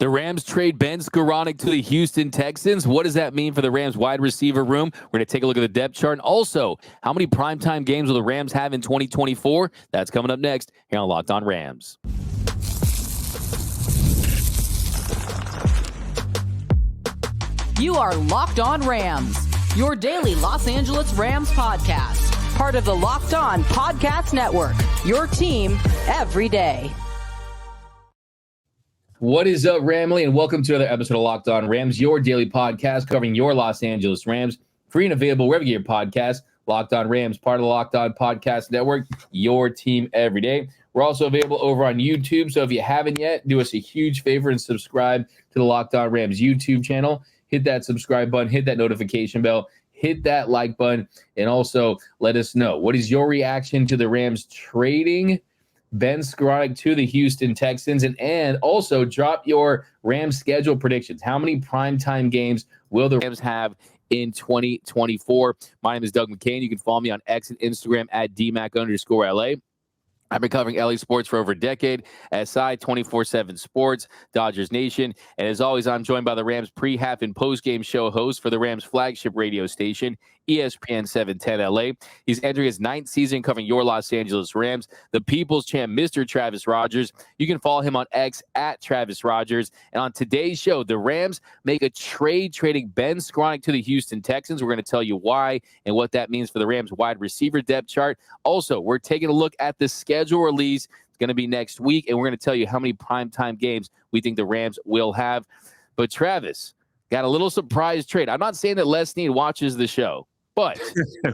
The Rams trade Ben Skowronek to the Houston Texans. What does that mean for the Rams wide receiver room? We're going to take a look at the depth chart. And also, how many primetime games will the Rams have in 2024? That's coming up next here on Locked On Rams. You are Locked On Rams, your daily Los Angeles Rams podcast. Part of the Locked On Podcast Network, your team every day. What is up, Ramley, and welcome to another episode of Locked On Rams, your daily podcast covering your Los Angeles Rams. Free and available wherever you get your podcast. Locked On Rams, part of the Locked On Podcast Network, your team every day. We're also available over on YouTube, so if you haven't yet, do us a huge favor and subscribe to the Locked On Rams YouTube channel. Hit that subscribe button, hit that notification bell, hit that like button, and also let us know, what is your reaction to the Rams trading Ben Skowronek to the Houston Texans, and also drop your Rams schedule predictions. How many primetime games will the Rams have in 2024? My name is Doug McCain. You can follow me on X and Instagram at DMac_LA. I've been covering LA sports for over a decade. SI 24/7 Sports, Dodgers Nation. And as always, I'm joined by the Rams pre-half and post-game show host for the Rams flagship radio station, ESPN 710 LA. He's entering his 9th season covering your Los Angeles Rams, the People's Champ, Mr. Travis Rogers. You can follow him on X at Travis Rogers. And on today's show, the Rams make a trade trading Ben Skowronek to the Houston Texans. We're going to tell you why and what that means for the Rams wide receiver depth chart. Also, we're taking a look at the schedule release. It's going to be next week, and we're going to tell you how many primetime games we think the Rams will have. But Travis got a little surprise trade. I'm not saying that Les Snead watches the show, but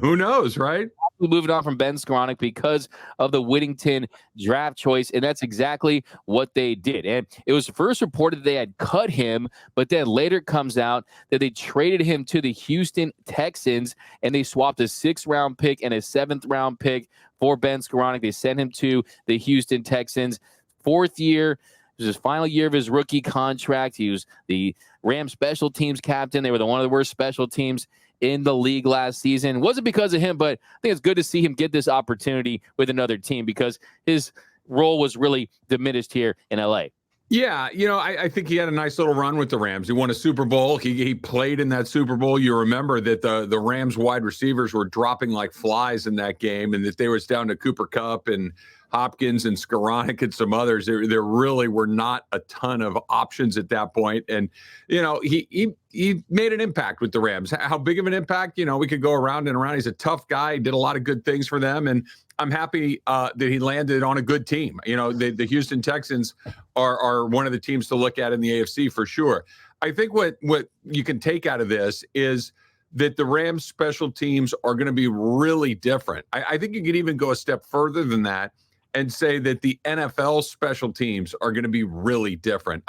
who knows, right? Moving on from Ben Skowronek because of the Whittington draft choice, and that's exactly what they did. And it was first reported that they had cut him, but then later it comes out that they traded him to the Houston Texans, and they swapped a 6th-round pick and a 7th-round pick for Ben Skowronek. They sent him to the Houston Texans. 4th year. It was his final year of his rookie contract. He was the Rams special teams captain. They were one of the worst special teams in the league last season. It wasn't because of him, but I think it's good to see him get this opportunity with another team because his role was really diminished here in LA. Yeah, I think he had a nice little run with the Rams. He won a Super Bowl. He played in that Super Bowl. You remember that the Rams wide receivers were dropping like flies in that game, and that they was down to Cooper Kupp and Hopkins and Skowronek and some others. There really were not a ton of options at that point. And, he made an impact with the Rams. How big of an impact? We could go around and around. He's a tough guy. He did a lot of good things for them. And I'm happy that he landed on a good team. The Houston Texans are one of the teams to look at in the AFC for sure. I think what you can take out of this is that the Rams special teams are going to be really different. I think you could even go a step further than that and say that the NFL special teams are going to be really different.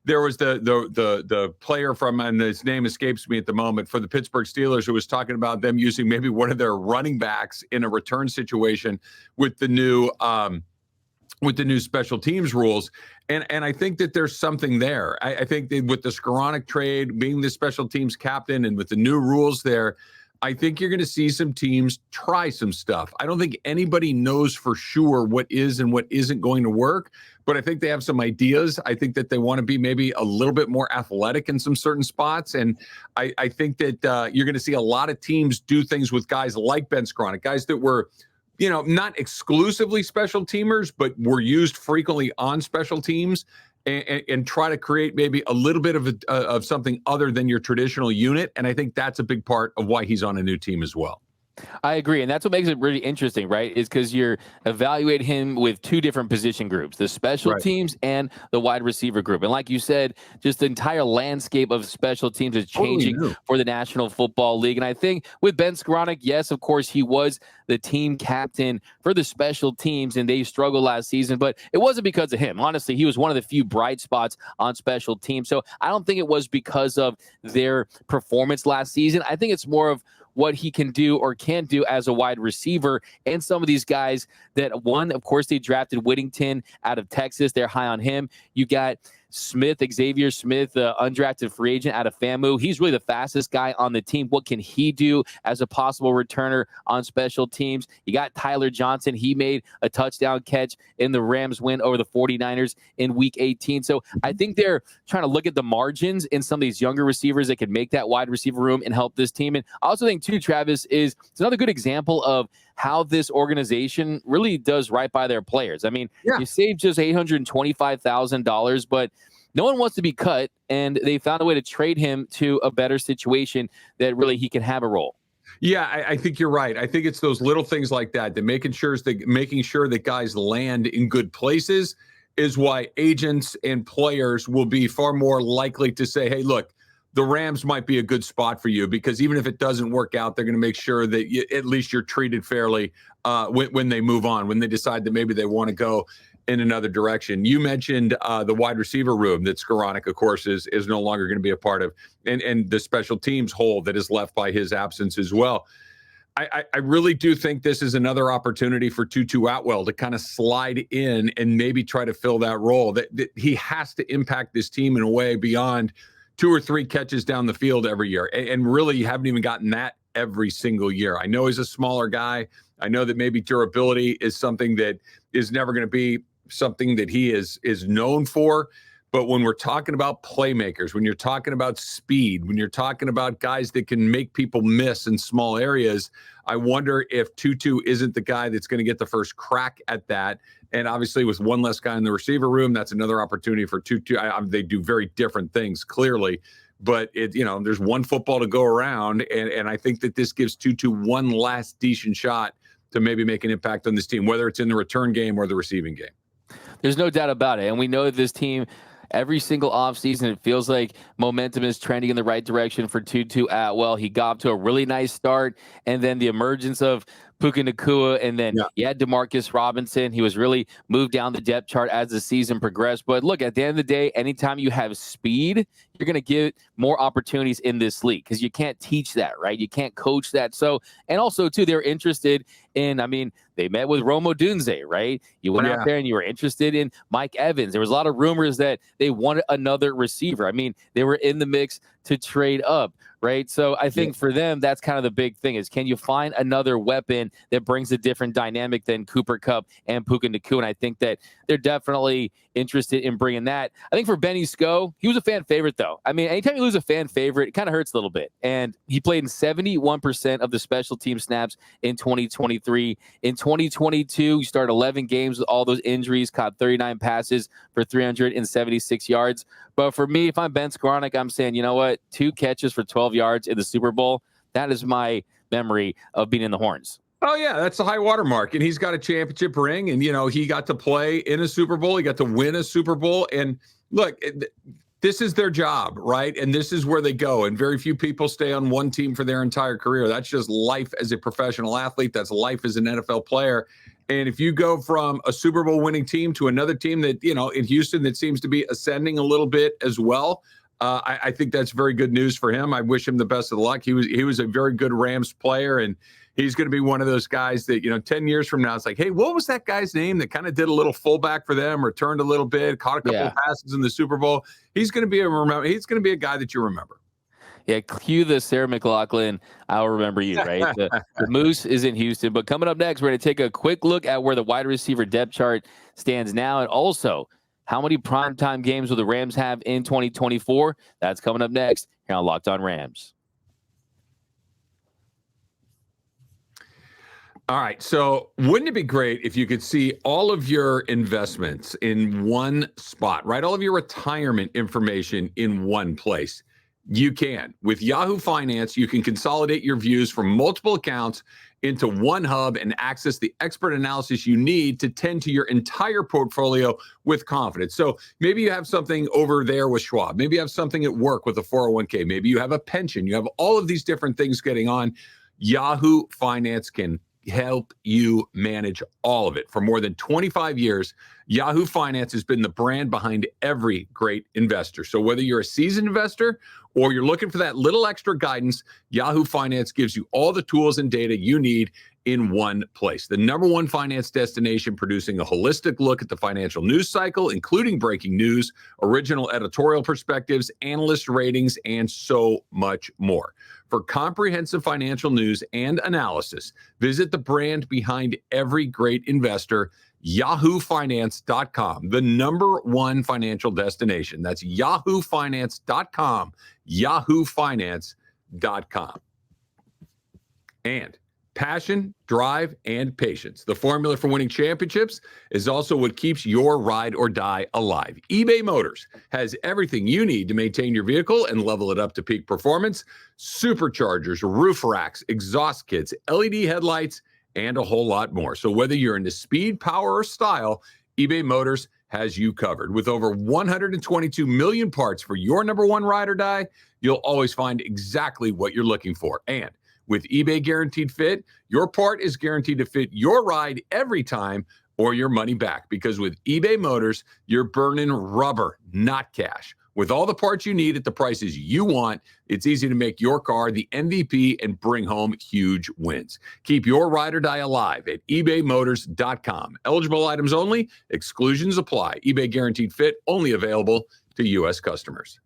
There was the player from, and his name escapes me at the moment, for the Pittsburgh Steelers, who was talking about them using maybe one of their running backs in a return situation with the new special teams rules. And I think that there's something there. I think that with the Skowronek trade, being the special teams captain, and with the new rules there, I think you're going to see some teams try some stuff. I don't think anybody knows for sure what is and what isn't going to work, but I think they have some ideas. I think that they want to be maybe a little bit more athletic in some certain spots. And I think that you're going to see a lot of teams do things with guys like Ben Skowronek, guys that were, not exclusively special teamers, but were used frequently on special teams, and try to create maybe a little bit of something other than your traditional unit. And I think that's a big part of why he's on a new team as well. I agree. And that's what makes it really interesting, right? Is because you're evaluating him with 2 different position groups, the special teams and the wide receiver group. And like you said, just the entire landscape of special teams is changing for the National Football League. And I think with Ben Skowronek, yes, of course, he was the team captain for the special teams, and they struggled last season, but it wasn't because of him. Honestly, he was one of the few bright spots on special teams. So I don't think it was because of their performance last season. I think it's more of what he can do or can't do as a wide receiver. And some of these guys that, one, of course, they drafted Whittington out of Texas. They're high on him. You got Smith, Xavier Smith, undrafted free agent out of FAMU. He's really the fastest guy on the team. What can he do as a possible returner on special teams? You got Tyler Johnson. He made a touchdown catch in the Rams win over the 49ers in week 18. So I think they're trying to look at the margins in some of these younger receivers that could make that wide receiver room and help this team. And I also think too, Travis, it's another good example of how this organization really does right by their players. I mean, you save just $825,000, but no one wants to be cut, and they found a way to trade him to a better situation that really he can have a role. Yeah, I think you're right. I think it's those little things like that making sure that guys land in good places is why agents and players will be far more likely to say, hey, look, the Rams might be a good spot for you, because even if it doesn't work out, they're going to make sure that at least you're treated fairly when they move on, when they decide that maybe they want to go in another direction. You mentioned the wide receiver room that Skowronek, of course, is no longer going to be a part of, and the special teams hole that is left by his absence as well. I really do think this is another opportunity for Tutu Atwell to kind of slide in and maybe try to fill that role. That he has to impact this team in a way beyond 2 or 3 catches down the field every year. And really, you haven't even gotten that every single year. I know he's a smaller guy. I know that maybe durability is something that is never going to be something that he is known for. But when we're talking about playmakers, when you're talking about speed, when you're talking about guys that can make people miss in small areas, I wonder if Tutu isn't the guy that's going to get the first crack at that. And obviously, with one less guy in the receiver room, that's another opportunity for Tutu. They do very different things, clearly. But there's one football to go around, and I think that this gives Tutu one last decent shot to maybe make an impact on this team, whether it's in the return game or the receiving game. There's no doubt about it. And we know that this team, every single offseason, it feels like momentum is trending in the right direction for Tutu Atwell. He got off to a really nice start, and then the emergence of Puka Nacua, and then you had Demarcus Robinson. He was really moved down the depth chart as the season progressed. But look, at the end of the day, anytime you have speed, you're going to get more opportunities in this league, because you can't teach that, right? You can't coach that. So, and also, too, they're interested in, they met with Rome Odunze, right? You went out there and you were interested in Mike Evans. There was a lot of rumors that they wanted another receiver. They were in the mix to trade up, right? So I think for them, that's kind of the big thing, is can you find another weapon that brings a different dynamic than Cooper Kupp and Puka Nacua? And I think that they're definitely interested in bringing that. I think for Benny Sko, he was a fan favorite, though. Anytime you lose a fan favorite, it kind of hurts a little bit. And he played in 71% of the special team snaps in 2023. In 2022, he started 11 games with all those injuries, caught 39 passes for 376 yards. But for me, if I'm Ben Skowronek, I'm saying, you know what? 2 catches for 12 yards in the Super Bowl. That is my memory of being in the Horns. Oh, yeah, that's a high water mark. And he's got a championship ring. And, he got to play in a Super Bowl. He got to win a Super Bowl. And look, this is their job, right? And this is where they go. And very few people stay on one team for their entire career. That's just life as a professional athlete. That's life as an NFL player. And if you go from a Super Bowl winning team to another team that, in Houston, that seems to be ascending a little bit as well, I think that's very good news for him. I wish him the best of luck. He was a very good Rams player, and he's going to be one of those guys that, 10 years from now, it's like, hey, what was that guy's name that kind of did a little fullback for them, returned a little bit, caught a couple of passes in the Super Bowl? He's going to be a guy that you remember. Yeah, cue the Sarah McLachlan, I'll remember you, right? The Moose is in Houston. But coming up next, we're going to take a quick look at where the wide receiver depth chart stands now, and also how many primetime games will the Rams have in 2024? That's coming up next here on Locked On Rams. All right. So wouldn't it be great if you could see all of your investments in one spot, right? All of your retirement information in one place. You can. With Yahoo Finance, you can consolidate your views from multiple accounts into one hub and access the expert analysis you need to tend to your entire portfolio with confidence. So maybe you have something over there with Schwab. Maybe you have something at work with a 401k. Maybe you have a pension. You have all of these different things getting on. Yahoo Finance can help you manage all of it. For more than 25 years, Yahoo Finance has been the brand behind every great investor. So whether you're a seasoned investor or you're looking for that little extra guidance, Yahoo Finance gives you all the tools and data you need in one place. The number one finance destination, producing a holistic look at the financial news cycle, including breaking news, original editorial perspectives, analyst ratings, and so much more. For comprehensive financial news and analysis, visit the brand behind every great investor, yahoofinance.com, the number one financial destination. That's yahoofinance.com, yahoofinance.com. And passion, drive, and patience. The formula for winning championships is also what keeps your ride or die alive. eBay Motors has everything you need to maintain your vehicle and level it up to peak performance. Superchargers, roof racks, exhaust kits, LED headlights, and a whole lot more. So whether you're into speed, power, or style, eBay Motors has you covered. With over 122 million parts for your number one ride or die, you'll always find exactly what you're looking for. And with eBay Guaranteed Fit, your part is guaranteed to fit your ride every time or your money back. Because with eBay Motors, you're burning rubber, not cash. With all the parts you need at the prices you want, it's easy to make your car the MVP and bring home huge wins. Keep your ride or die alive at ebaymotors.com. Eligible items only. Exclusions apply. eBay Guaranteed Fit only available to U.S. customers.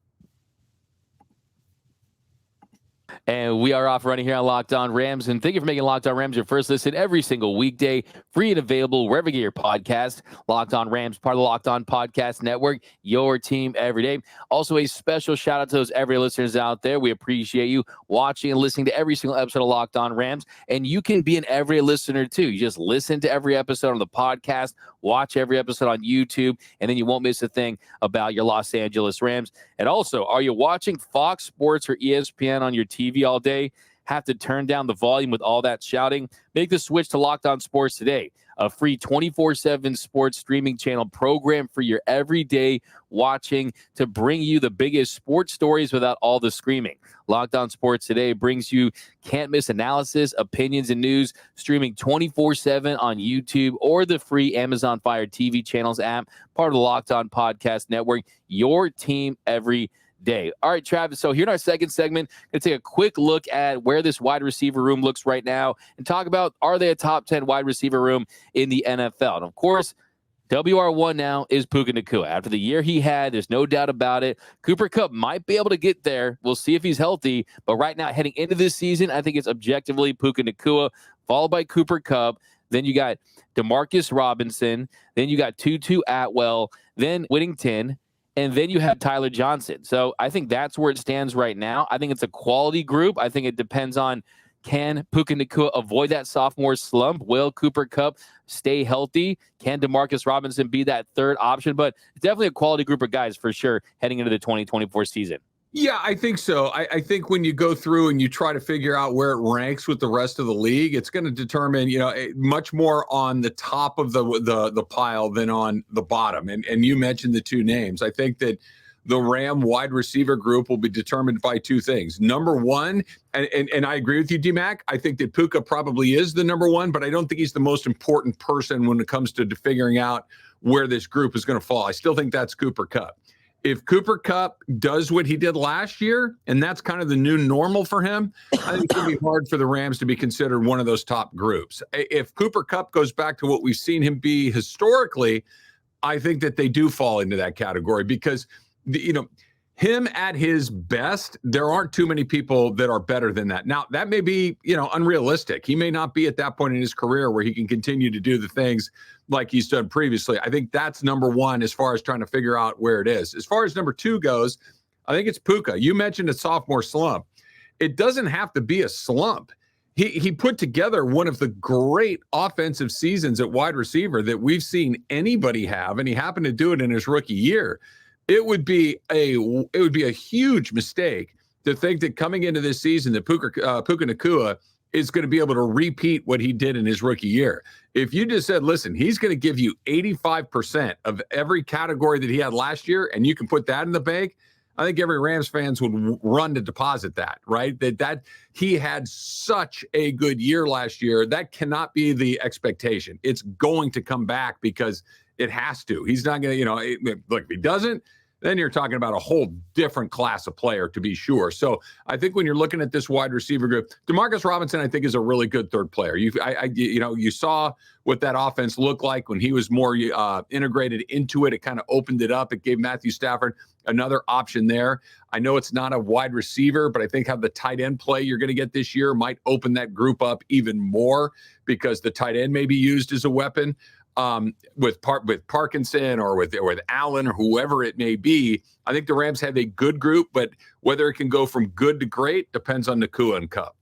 And we are off running here on Locked On Rams. And thank you for making Locked On Rams your first listen every single weekday, free and available wherever you get your podcast. Locked On Rams, part of the Locked On Podcast Network, your team every day. Also, a special shout out to those every listeners out there. We appreciate you watching and listening to every single episode of Locked On Rams. And you can be an every listener too. You just listen to every episode on the podcast, watch every episode on YouTube, and then you won't miss a thing about your Los Angeles Rams. And also, are you watching Fox Sports or ESPN on your TV all day? Have to turn down the volume with all that shouting? Make the switch to Locked On Sports today, a free 24/7 sports streaming channel program for your everyday watching to bring you the biggest sports stories without all the screaming. Locked On Sports today brings you can't-miss analysis, opinions, and news, streaming 24/7 on YouTube or the free Amazon Fire TV channels app, part of the Locked On Podcast Network, your team every day. All right, Travis, so here in our second segment, going to take a quick look at where this wide receiver room looks right now and talk about, are they a top 10 wide receiver room in the NFL? And of course, WR1 now is Puka Nacua. After the year he had, there's no doubt about it. Cooper Kupp might be able to get there. We'll see if he's healthy. But right now, heading into this season, I think it's objectively Puka Nacua, followed by Cooper Kupp. Then you got Demarcus Robinson. Then you got Tutu Atwell. Then Whittington. And then you have Tyler Johnson. So I think that's where it stands right now. I think it's a quality group. I think it depends on, can Puka Nacua avoid that sophomore slump? Will Cooper Kupp stay healthy? Can Demarcus Robinson be that third option? But it's definitely a quality group of guys for sure heading into the 2024 season. Yeah, I think so. I think when you go through and you try to figure out where it ranks with the rest of the league, it's going to determine, much more on the top of the pile than on the bottom. And you mentioned the two names. I think that the Ram wide receiver group will be determined by two things. Number one, and I agree with you, D-Mac, I think that Puka probably is the number one, but I don't think he's the most important person when it comes to figuring out where this group is going to fall. I still think that's Cooper Kupp. If Cooper Kupp does what he did last year, and that's kind of the new normal for him, I think it's going to be hard for the Rams to be considered one of those top groups. If Cooper Kupp goes back to what we've seen him be historically, I think that they do fall into that category because, him at his best, there aren't too many people that are better than that. Now, that may be, unrealistic. He may not be at that point in his career where he can continue to do the things like he's done previously. I think that's number one as far as trying to figure out where it is. As far as number two goes, I think it's Puka. You mentioned a sophomore slump. It doesn't have to be a slump. He put together one of the great offensive seasons at wide receiver that we've seen anybody have, and he happened to do it in his rookie year. It would be a huge mistake to think that coming into this season that Puka Nacua is going to be able to repeat what he did in his rookie year. If you just said, listen, he's going to give you 85% of every category that he had last year, and you can put that in the bank, I think every Rams fans would run to deposit that, right? That he had such a good year last year. That cannot be the expectation. It's going to come back because it has to. He's not going to, look, if he doesn't, then you're talking about a whole different class of player, to be sure. So I think when you're looking at this wide receiver group, Demarcus Robinson, I think, is a really good third player. You saw what that offense looked like when he was more integrated into it. It kind of opened it up. It gave Matthew Stafford another option there. I know it's not a wide receiver, but I think how the tight end play you're going to get this year might open that group up even more, because the tight end may be used as a weapon with Parkinson or with Allen or whoever it may be. I think the Rams have a good group, but whether it can go from good to great depends on Nacua and Kupp.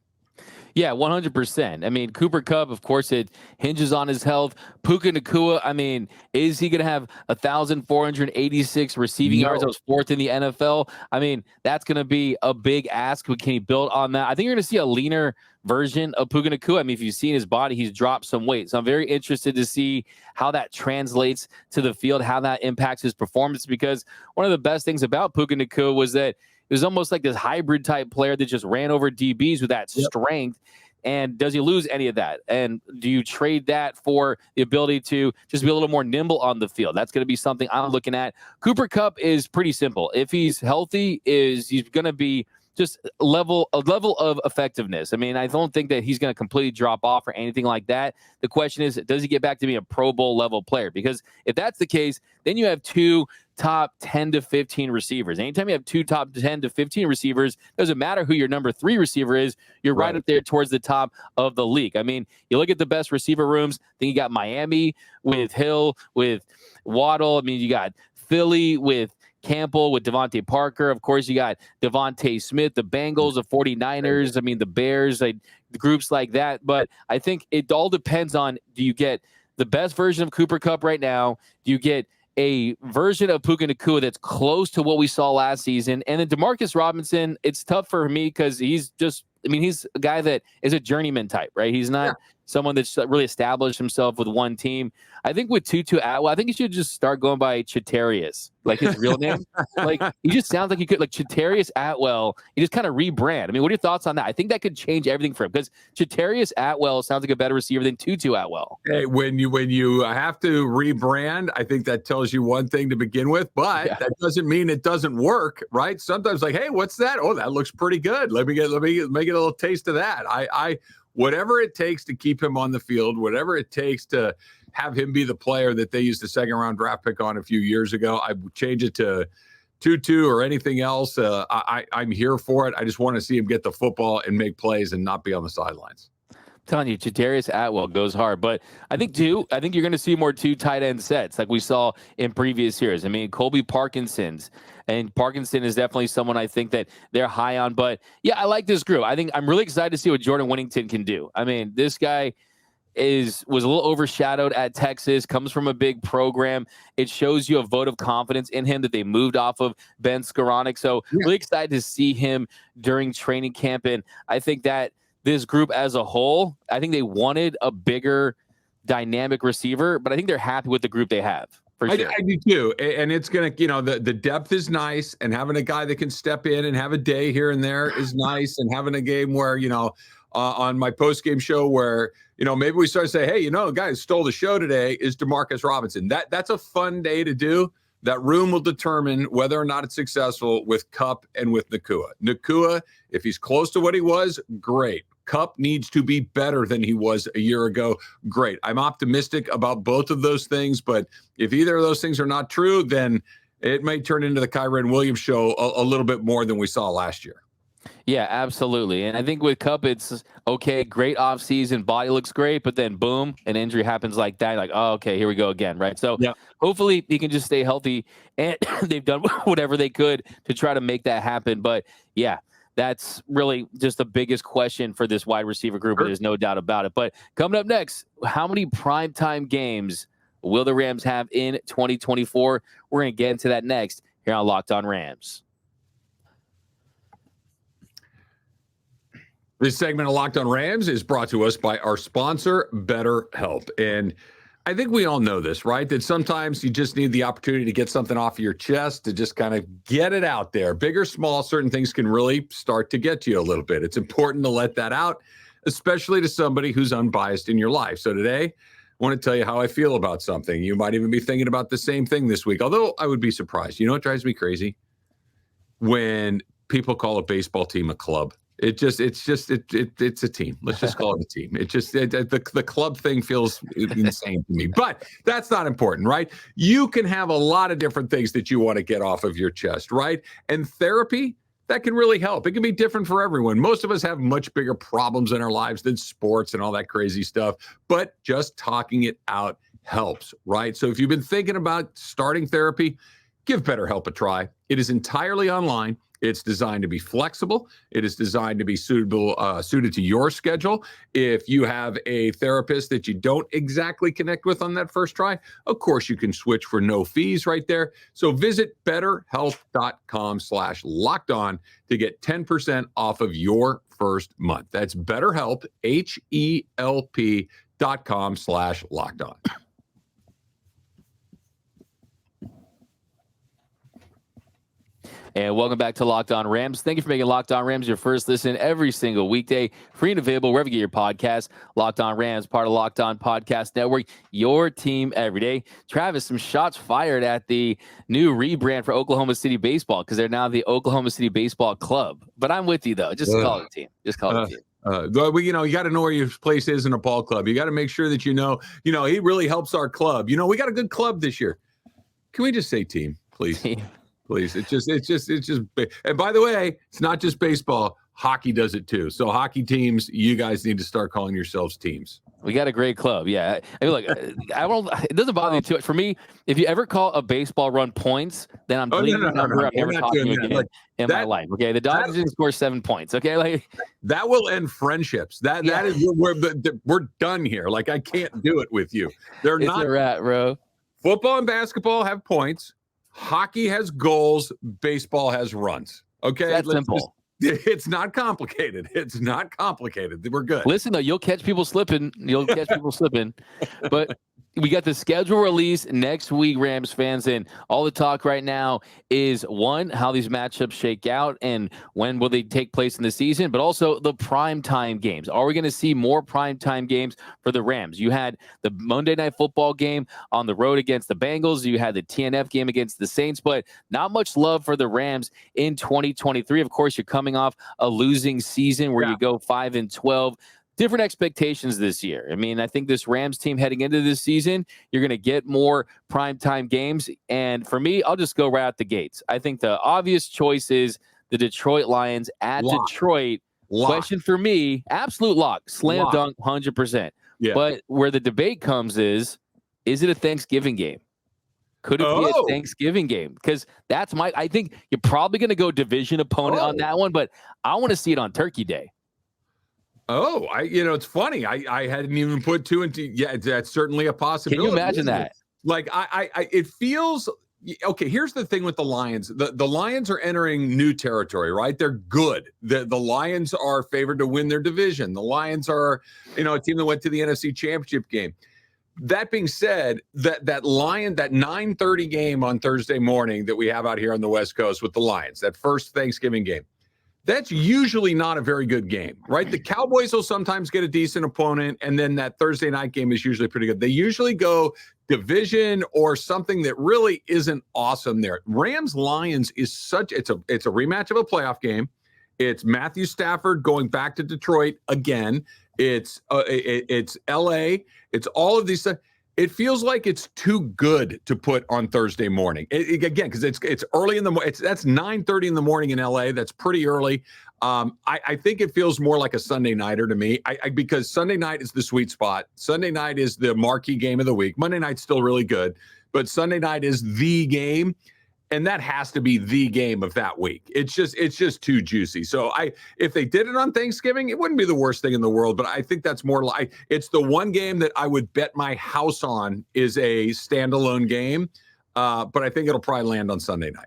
Yeah, 100%. I mean, Cooper Kupp, of course, it hinges on his health. Puka Nacua, I mean, is he going to have 1,486 receiving yards? That was fourth in the NFL. I mean, that's going to be a big ask. Can he build on that? I think you're going to see a leaner version of Puka Nacua. I mean, if you've seen his body, he's dropped some weight. So I'm very interested to see how that translates to the field, how that impacts his performance, because one of the best things about Puka Nacua was that it was almost like this hybrid type player that just ran over DBs with that strength. And does he lose any of that? And do you trade that for the ability to just be a little more nimble on the field? That's going to be something I'm looking at. Cooper Kupp is pretty simple. If he's healthy, he's going to be just a level of effectiveness. I mean, I don't think that he's going to completely drop off or anything like that. The question is, does he get back to being a Pro Bowl level player? Because if that's the case, then you have two top 10 to 15 receivers. Anytime you have two top 10 to 15 receivers, doesn't matter who your number 3 receiver is, you're right up there towards the top of the league. I mean, you look at the best receiver rooms, then you got Miami with Hill, with Waddle. I mean, you got Philly with Campbell, with Devontae Parker. Of course, you got Devontae Smith, the Bengals, the 49ers. I mean, the Bears, the groups like that. But I think it all depends on, do you get the best version of Cooper Kupp right now? Do you get a version of Puka Nacua that's close to what we saw last season? And then Demarcus Robinson, it's tough for me because he's a guy that is a journeyman type, right? He's not someone that's really established himself with one team. I think with Tutu Atwell, I think he should just start going by Chatarius, like his real name. Like, he just sounds like he could, like Chatarius Atwell. He just kind of rebrand. I mean, what are your thoughts on that? I think that could change everything for him, because Chatarius Atwell sounds like a better receiver than Tutu Atwell. Hey, when you have to rebrand, I think that tells you one thing to begin with, but that doesn't mean it doesn't work, right? Sometimes, like, hey, what's that? Oh, that looks pretty good. Let me make it a little taste of that. I whatever it takes to keep him on the field, whatever it takes to have him be the player that they used the second-round draft pick on a few years ago, I would change it to Tutu or anything else. I'm here for it. I just want to see him get the football and make plays and not be on the sidelines. I'm telling you, Chatarius Atwell goes hard. But I think you're going to see more 2 tight end sets like we saw in previous years. I mean, Colby Parkinson's. And Parkinson is definitely someone I think that they're high on. But, yeah, I like this group. I think I'm really excited to see what Jordan Whittington can do. I mean, this guy was a little overshadowed at Texas, comes from a big program. It shows you a vote of confidence in him that they moved off of Ben Skowronek. So really excited to see him during training camp. And I think that this group as a whole, I think they wanted a bigger dynamic receiver, but I think they're happy with the group they have. Sure. I do too. And it's going to, the depth is nice, and having a guy that can step in and have a day here and there is nice. And having a game where, on my post-game show where, maybe we start to say, hey, the guy who stole the show today is Demarcus Robinson. That's a fun day to do. That room will determine whether or not it's successful with Kupp and with Nacua. Nacua, if he's close to what he was, great. Kupp needs to be better than he was a year ago. Great. I'm optimistic about both of those things, but if either of those things are not true, then it may turn into the Kyren Williams show a little bit more than we saw last year. Yeah, absolutely. And I think with Kupp, it's okay, great offseason, body looks great, but then boom, an injury happens like that. Like, oh, okay, here we go again, right? So hopefully he can just stay healthy, and they've done whatever they could to try to make that happen. But yeah, that's really just the biggest question for this wide receiver group. Sure. There's no doubt about it. But coming up next, how many primetime games will the Rams have in 2024? We're going to get into that next here on Locked On Rams. This segment of Locked On Rams is brought to us by our sponsor, BetterHelp. And I think we all know this, right? That sometimes you just need the opportunity to get something off of your chest, to just kind of get it out there. Big or small, certain things can really start to get to you a little bit. It's important to let that out, especially to somebody who's unbiased in your life. So today, want to tell you how I feel about something. You might even be thinking about the same thing this week, although I would be surprised. You know what drives me crazy? When people call a baseball team a club. It's a team. Let's just call it a team. The club thing feels insane to me, but that's not important, right? You can have a lot of different things that you want to get off of your chest, right? And therapy, that can really help. It can be different for everyone. Most of us have much bigger problems in our lives than sports and all that crazy stuff, but just talking it out helps, right? So if you've been thinking about starting therapy, give BetterHelp a try. It is entirely online. It's designed to be flexible. It is designed to be suited to your schedule. If you have a therapist that you don't exactly connect with on that first try, of course, you can switch for no fees right there. So visit betterhelp.com/lockedon to get 10% off of your first month. That's BetterHelp, HELP.com/lockedon. And welcome back to Locked On Rams. Thank you for making Locked On Rams your first listen every single weekday. Free and available wherever you get your podcast. Locked On Rams, part of Locked On Podcast Network, your team every day. Travis, some shots fired at the new rebrand for Oklahoma City Baseball because they're now the Oklahoma City Baseball Club. But I'm with you, though. Just call it a team. Just call it a team. You got to know where your place is in a ball club. You got to make sure that he really helps our club. We got a good club this year. Can we just say team, please? Team. Please. It's just, and by the way, it's not just baseball. Hockey does it too. So hockey teams, you guys need to start calling yourselves teams. We got a great club. Yeah. I mean, look, it doesn't bother me too much. For me, if you ever call a baseball run points, then I'm deleting the number. I'm never talking again in my life. Okay. The Dodgers didn't score 7 points. Okay. That will end friendships. That is we're done here. Like, I can't do it with you. It's a wrap, bro. Football and basketball have points. Hockey has goals. Baseball has runs. Okay. That's simple. It's not complicated. We're good. Listen, though, you'll catch people slipping. But we got the schedule release next week, Rams fans, and all the talk right now is, one, how these matchups shake out and when will they take place in the season, but also the primetime games. Are we going to see more primetime games for the Rams? You had the Monday Night Football game on the road against the Bengals. You had the TNF game against the Saints, but not much love for the Rams in 2023. Of course, you're coming off a losing season where you go 5-12. Different expectations this year. I mean, I think this Rams team heading into this season, you're going to get more primetime games. And for me, I'll just go right out the gates. I think the obvious choice is the Detroit Lions at Detroit. Question for me, absolute lock, slam dunk, 100%. Yeah. But where the debate comes is it a Thanksgiving game? Could it be a Thanksgiving game? Because I think you're probably going to go division opponent on that one, but I want to see it on Turkey Day. Oh, it's funny. I hadn't even put two and two. Yeah, that's certainly a possibility. Can you imagine that? Like, it feels okay. Here's the thing with the Lions. The Lions are entering new territory, right? They're good. The Lions are favored to win their division. The Lions are, a team that went to the NFC Championship game. That being said, that 9:30 game on Thursday morning that we have out here on the West Coast with the Lions, that first Thanksgiving game, that's usually not a very good game, right? The Cowboys will sometimes get a decent opponent, and then that Thursday night game is usually pretty good. They usually go division or something that really isn't awesome there. Rams-Lions is it's a rematch of a playoff game. It's Matthew Stafford going back to Detroit again. It's LA. It's all of these things. It feels like it's too good to put on Thursday morning. Again, because it's early in the morning. That's 9:30 in the morning in LA. That's pretty early. I think it feels more like a Sunday nighter to me. Because Sunday night is the sweet spot. Sunday night is the marquee game of the week. Monday night's still really good, but Sunday night is the game. And that has to be the game of that week. It's just too juicy. So if they did it on Thanksgiving, it wouldn't be the worst thing in the world. But I think that's more like it's the one game that I would bet my house on is a standalone game. But I think it'll probably land on Sunday night.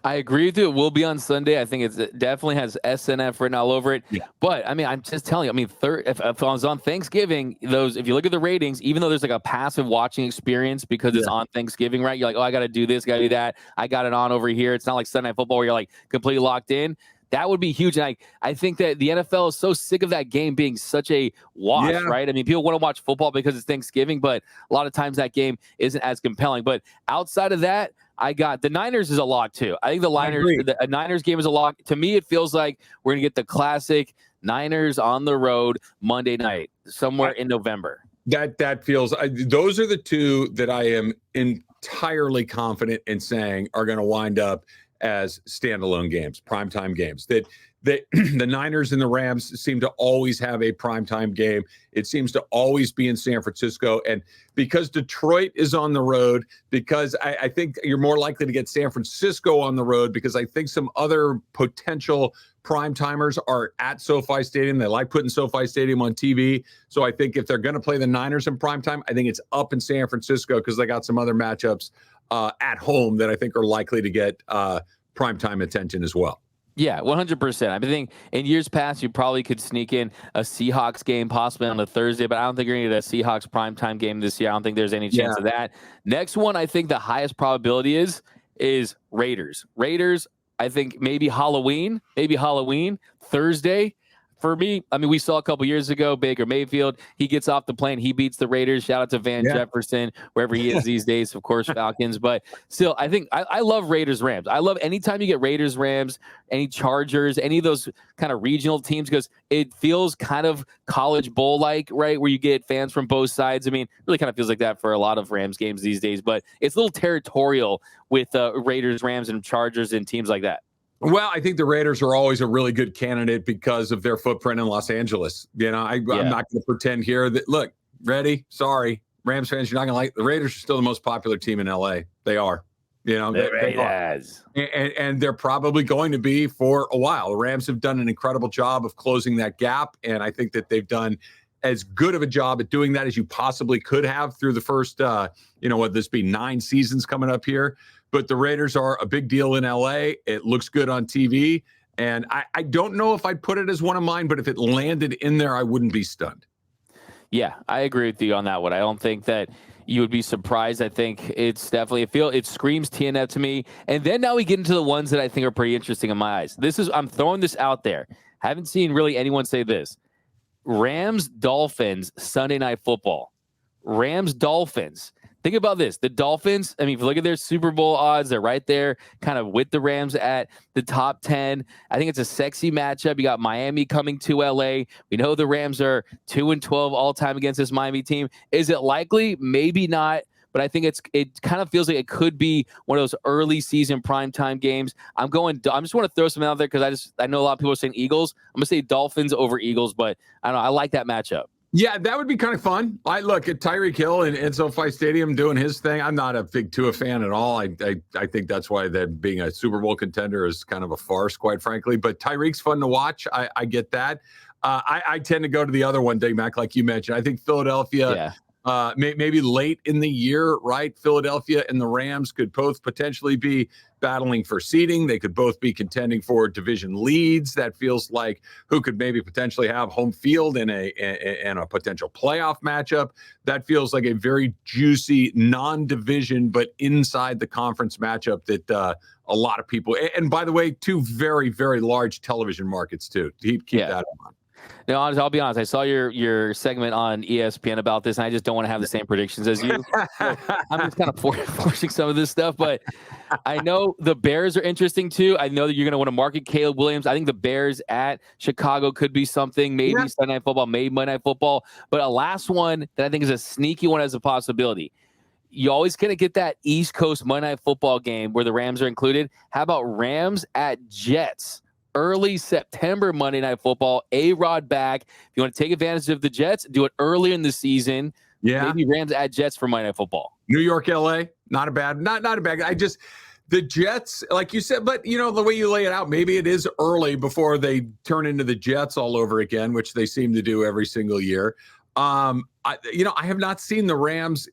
I agree with you. It will be on Sunday. I think it definitely has SNF written all over it. Yeah. But I mean, I'm just telling you. I mean, if I was on Thanksgiving, if you look at the ratings, even though there's like a passive watching experience because it's on Thanksgiving, right? You're like, oh, I got to do this, got to do that. I got it on over here. It's not like Sunday Night Football where you're like completely locked in. that would be huge. And I think that the NFL is so sick of that game being such a wash, right? I mean, people want to watch football because it's Thanksgiving, but a lot of times that game isn't as compelling. But outside of that, I got the Niners is a lock too. I think the Niners game is a lock. To me, it feels like we're going to get the classic Niners on the road Monday night somewhere in November. That feels those are the two that I am entirely confident in saying are going to wind up as standalone games, primetime games. That the Niners and the Rams seem to always have a primetime game. It seems to always be in San Francisco. And because Detroit is on the road, because I think you're more likely to get San Francisco on the road, because I think some other potential prime timers are at SoFi Stadium. They like putting SoFi Stadium on TV. So I think if they're going to play the Niners in primetime, I think it's up in San Francisco because they got some other matchups at home that I think are likely to get primetime attention as well. Yeah, 100%. I think in years past, you probably could sneak in a Seahawks game possibly on a Thursday, but I don't think you're going to get a Seahawks primetime game this year. I don't think there's any chance of that. Next one, I think the highest probability is Raiders. Raiders, I think maybe Halloween, Thursday. For me, I mean, we saw a couple years ago, Baker Mayfield, he gets off the plane, he beats the Raiders. Shout out to Van Jefferson, wherever he is these days, of course, Falcons. But still, I think I love Raiders-Rams. I love anytime you get Raiders-Rams, any Chargers, any of those kind of regional teams, because it feels kind of college bowl-like, right, where you get fans from both sides. I mean, it really kind of feels like that for a lot of Rams games these days, but it's a little territorial with Raiders, Rams, and Chargers and teams like that. Well, I think the Raiders are always a really good candidate because of their footprint in Los Angeles. You know, I'm not going to pretend here that, look, sorry, Rams fans, you're not going to like the Raiders are still the most popular team in LA. They are. You know, they are. And they're probably going to be for a while. The Rams have done an incredible job of closing that gap, and I think that they've done as good of a job at doing that as you possibly could have through the first, would this be 9 seasons coming up here? But the Raiders are a big deal in LA. It looks good on TV. And I don't know if I'd put it as one of mine, but if it landed in there, I wouldn't be stunned. Yeah, I agree with you on that one. I don't think that you would be surprised. I think it's definitely it screams TNF to me. And then now we get into the ones that I think are pretty interesting in my eyes. I'm throwing this out there. Haven't seen really anyone say this. Rams Dolphins Sunday Night Football. Rams Dolphins. Think about this. The Dolphins, I mean, if you look at their Super Bowl odds, they're right there kind of with the Rams at the top 10. I think it's a sexy matchup. You got Miami coming to LA. We know the Rams are 2-12 all time against this Miami team. Is it likely? Maybe not. But I think it kind of feels like it could be one of those early season primetime games. I just want to throw something out there because I know a lot of people are saying Eagles. I'm going to say Dolphins over Eagles, but I don't know. I like that matchup. Yeah, that would be kind of fun. I look at Tyreek Hill in SoFi Stadium doing his thing. I'm not a big Tua fan at all. I think that's why that being a Super Bowl contender is kind of a farce, quite frankly. But Tyreek's fun to watch. I get that. I tend to go to the other one, Dave Mack, like you mentioned. I think Philadelphia. Yeah. Maybe late in the year, right? Philadelphia and the Rams could both potentially be battling for seeding. They could both be contending for division leads. That feels like who could maybe potentially have home field in a potential playoff matchup. That feels like a very juicy non-division, but inside the conference matchup that a lot of people, and by the way, 2 very, very large television markets too. Keep that in mind. No, I'll be honest. I saw your segment on ESPN about this, and I just don't want to have the same predictions as you. So I'm just kind of forcing some of this stuff, but I know the Bears are interesting too. I know that you're going to want to market Caleb Williams. I think the Bears at Chicago could be something. Maybe Sunday Night Football, maybe Monday Night Football. But a last one that I think is a sneaky one as a possibility. You always going to get that East Coast Monday Night Football game where the Rams are included. How about Rams at Jets? Early September Monday Night Football, A-Rod back. If you want to take advantage of the Jets, do it earlier in the season. Yeah. Maybe Rams at Jets for Monday Night Football. New York, LA, not a bad. The Jets, like you said, but the way you lay it out, maybe it is early before they turn into the Jets all over again, which they seem to do every single year. I have not seen the Rams.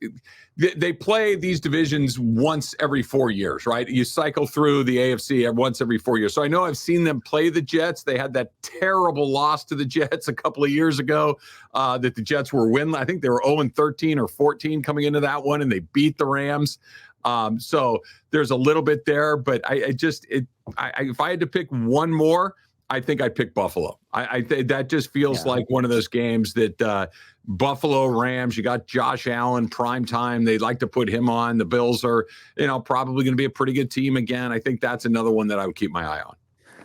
They play these divisions once every 4 years, right? You cycle through the AFC once every 4 years. So I know I've seen them play the Jets. They had that terrible loss to the Jets a couple of years ago that the Jets were winless. I think they were 0-13 or 14 coming into that one, and they beat the Rams. So there's a little bit there, but if I had to pick one more, I think I pick Buffalo. I think that just feels like one of those games that Buffalo Rams, you got Josh Allen, primetime. They'd like to put him on. The Bills are, probably going to be a pretty good team again. I think that's another one that I would keep my eye on.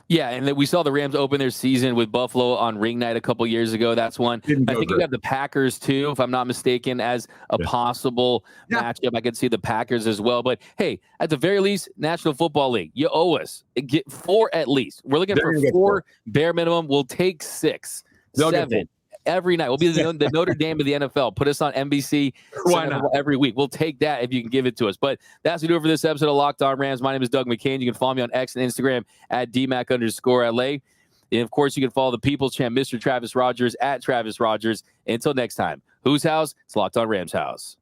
Yeah, and then we saw the Rams open their season with Buffalo on ring night a couple years ago. That's one. I think you have the Packers too, if I'm not mistaken, as a possible matchup. I could see the Packers as well. But hey, at the very least, National Football League, you owe us. Get 4 at least. We're looking for 4 bare minimum. We'll take 6, 7 every night. We'll be the Notre Dame of the NFL. Put us on NBC every week. We'll take that if you can give it to us. But that's what we do for this episode of Locked On Rams. My name is Doug McCain. You can follow me on X and Instagram at DMac_LA. And of course, you can follow the People's Champ, Mr. Travis Rogers, at Travis Rogers. Until next time, whose house? It's Locked On Rams house.